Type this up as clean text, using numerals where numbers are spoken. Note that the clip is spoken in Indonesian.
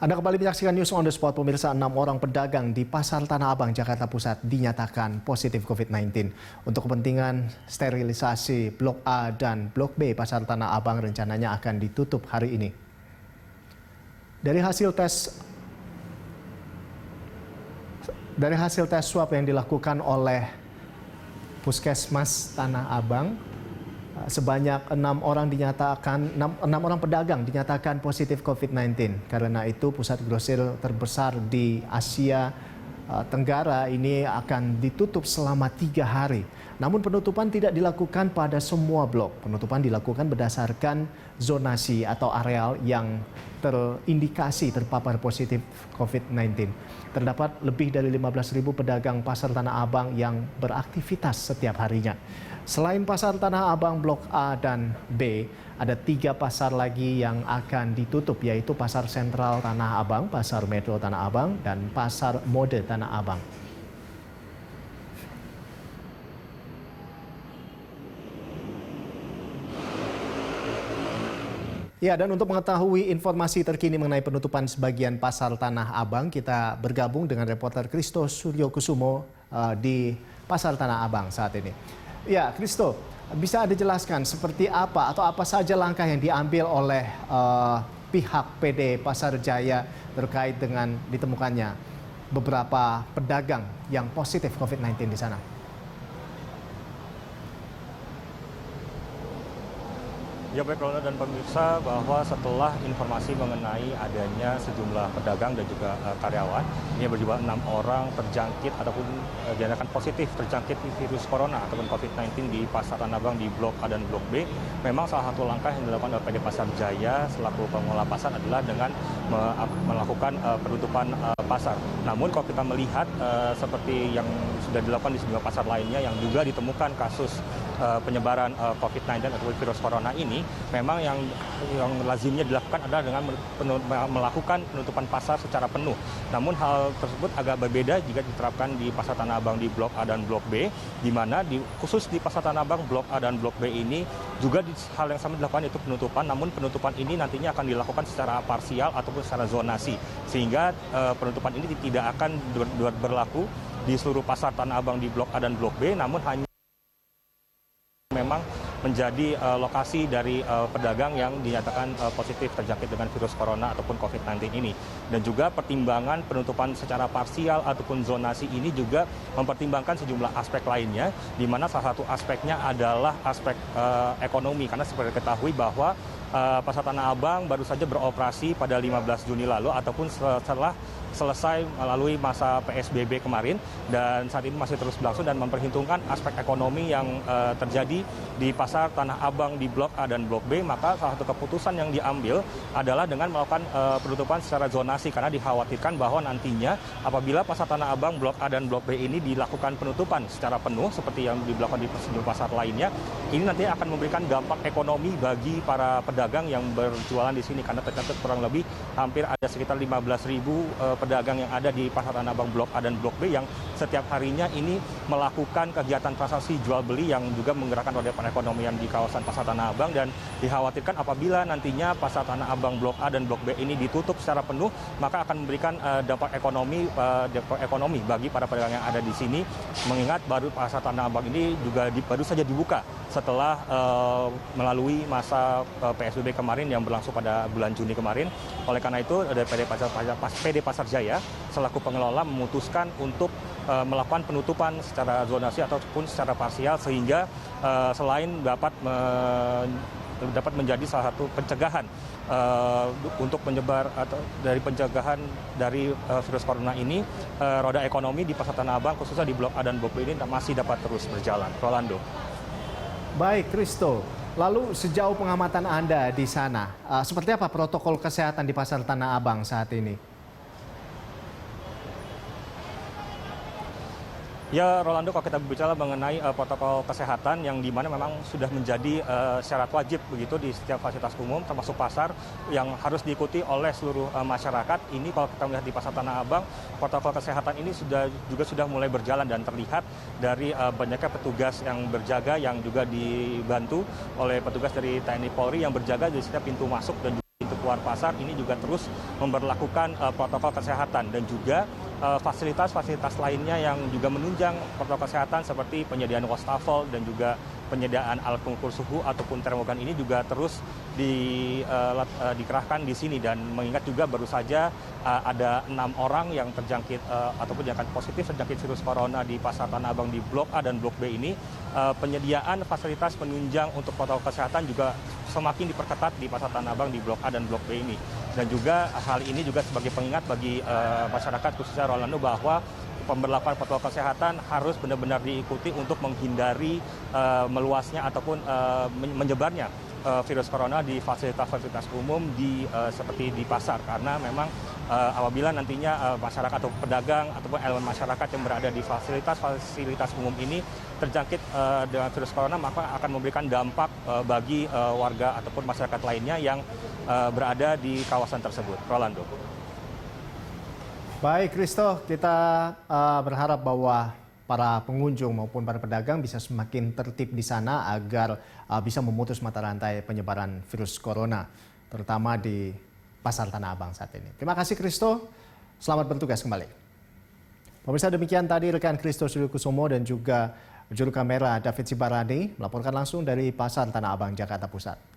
Anda kembali menyaksikan News on the Spot, pemirsa. 6 orang pedagang di Pasar Tanah Abang, Jakarta Pusat dinyatakan positif COVID-19. Untuk kepentingan sterilisasi Blok A dan Blok B Pasar Tanah Abang rencananya akan ditutup hari ini. Dari hasil tes swab yang dilakukan oleh Puskesmas Tanah Abang, sebanyak 6 orang pedagang dinyatakan positif COVID-19. Karena itu pusat grosir terbesar di Asia Tenggara ini akan ditutup selama 3 hari. Namun penutupan tidak dilakukan pada semua blok. Penutupan dilakukan berdasarkan zonasi atau areal yang terindikasi terpapar positif COVID-19. Terdapat lebih dari 15.000 pedagang Pasar Tanah Abang yang beraktivitas setiap harinya. Selain Pasar Tanah Abang Blok A dan B, ada 3 pasar lagi yang akan ditutup, yaitu Pasar Sentral Tanah Abang, Pasar Metro Tanah Abang, dan Pasar Mode Tanah Abang. Ya, dan untuk mengetahui informasi terkini mengenai penutupan sebagian Pasar Tanah Abang, kita bergabung dengan reporter Kristo Suryokusumo di Pasar Tanah Abang saat ini. Ya, Kristo, bisa Anda jelaskan seperti apa atau apa saja langkah yang diambil oleh pihak PD Pasar Jaya terkait dengan ditemukannya beberapa pedagang yang positif COVID-19 di sana? Ya baik, Ronald dan pemirsa, bahwa setelah informasi mengenai adanya sejumlah pedagang dan juga karyawan, ini berjumlah 6 orang terjangkit ataupun dinyatakan positif terjangkit virus corona ataupun COVID-19 di Pasar Tanah Abang di Blok A dan Blok B. Memang salah satu langkah yang dilakukan oleh PD Pasar Jaya selaku pengelola pasar adalah dengan melakukan penutupan pasar. Namun kalau kita melihat seperti yang sudah dilakukan di sejumlah pasar lainnya yang juga ditemukan kasus penyebaran COVID-19 atau virus corona ini, memang yang lazimnya dilakukan adalah dengan melakukan penutupan pasar secara penuh. Namun hal tersebut agak berbeda jika diterapkan di Pasar Tanah Abang di Blok A dan Blok B, di mana khusus di Pasar Tanah Abang Blok A dan Blok B ini juga hal yang sama dilakukan, itu penutupan. Namun penutupan ini nantinya akan dilakukan secara parsial ataupun secara zonasi, sehingga penutupan ini tidak akan berlaku di seluruh Pasar Tanah Abang di Blok A dan Blok B, namun hanya memang menjadi lokasi dari pedagang yang dinyatakan positif terjangkit dengan virus corona ataupun COVID-19 ini. Dan juga pertimbangan penutupan secara parsial ataupun zonasi ini juga mempertimbangkan sejumlah aspek lainnya, di mana salah satu aspeknya adalah aspek ekonomi. Karena seperti diketahui bahwa Pasar Tanah Abang baru saja beroperasi pada 15 Juni lalu ataupun setelah selesai melalui masa PSBB kemarin, dan saat ini masih terus berlangsung dan memperhitungkan aspek ekonomi yang terjadi di Pasar Tanah Abang di Blok A dan Blok B. Maka salah satu keputusan yang diambil adalah dengan melakukan penutupan secara zonasi, karena dikhawatirkan bahwa nantinya apabila Pasar Tanah Abang Blok A dan Blok B ini dilakukan penutupan secara penuh seperti yang dilakukan di sejumlah pasar lainnya, ini nanti akan memberikan dampak ekonomi bagi para pedagang yang berjualan di sini, karena tercatat kurang lebih hampir ada sekitar 15.000 pedagang yang ada di Pasar Tanah Abang Blok A dan Blok B yang setiap harinya ini melakukan kegiatan transaksi jual beli yang juga menggerakkan roda perekonomian di kawasan Pasar Tanah Abang. Dan dikhawatirkan apabila nantinya Pasar Tanah Abang Blok A dan Blok B ini ditutup secara penuh, maka akan memberikan dampak ekonomi bagi para pedagang yang ada di sini, mengingat baru Pasar Tanah Abang ini juga baru saja dibuka setelah melalui masa PSBB kemarin yang berlangsung pada bulan Juni kemarin. Oleh karena itu, dari PD Pasar Jaya selaku pengelola memutuskan untuk melakukan penutupan secara zonasi ataupun secara parsial, sehingga selain dapat menjadi salah satu pencegahan untuk menyebar atau dari pencegahan dari virus corona ini, roda ekonomi di Pasar Tanah Abang khususnya di Blok A dan Blok B ini masih dapat terus berjalan. Rolando. Baik, Kristo. Lalu sejauh pengamatan Anda di sana, seperti apa protokol kesehatan di Pasar Tanah Abang saat ini? Ya, Rolando, kalau kita berbicara mengenai protokol kesehatan yang dimana memang sudah menjadi syarat wajib begitu di setiap fasilitas umum termasuk pasar yang harus diikuti oleh seluruh masyarakat. Ini kalau kita melihat di Pasar Tanah Abang, protokol kesehatan ini juga sudah mulai berjalan dan terlihat dari banyaknya petugas yang berjaga yang juga dibantu oleh petugas dari TNI Polri yang berjaga di setiap pintu masuk dan Pintu keluar pasar ini juga terus memberlakukan protokol kesehatan dan juga fasilitas-fasilitas lainnya yang juga menunjang protokol kesehatan seperti penyediaan wastafel dan juga penyediaan alat pengukur suhu ataupun termogan ini juga terus dikerahkan di sini. Dan mengingat juga baru saja ada 6 orang yang terjangkit ataupun dinyatakan positif terjangkit virus corona di Pasar Tanah Abang di Blok A dan Blok B ini, penyediaan fasilitas penunjang untuk protokol kesehatan juga semakin diperketat di Pasar Tanah Abang di Blok A dan Blok B ini. Dan juga hal ini juga sebagai pengingat bagi masyarakat khususnya Rolando bahwa pemberlakuan protokol kesehatan harus benar-benar diikuti untuk menghindari meluasnya ataupun menyebarnya virus corona di fasilitas-fasilitas umum seperti di pasar, karena memang apabila nantinya masyarakat atau pedagang ataupun elemen masyarakat yang berada di fasilitas-fasilitas umum ini terjangkit dengan virus corona, maka akan memberikan dampak bagi warga ataupun masyarakat lainnya yang berada di kawasan tersebut. Rolando. Baik, Christo, kita berharap bahwa para pengunjung maupun para pedagang bisa semakin tertib di sana agar bisa memutus mata rantai penyebaran virus corona, terutama di Pasar Tanah Abang saat ini. Terima kasih, Christo. Selamat bertugas kembali. Pemirsa, demikian tadi rekan Christo Suliukusumo dan juga juru kamera David Sibarani melaporkan langsung dari Pasar Tanah Abang, Jakarta Pusat.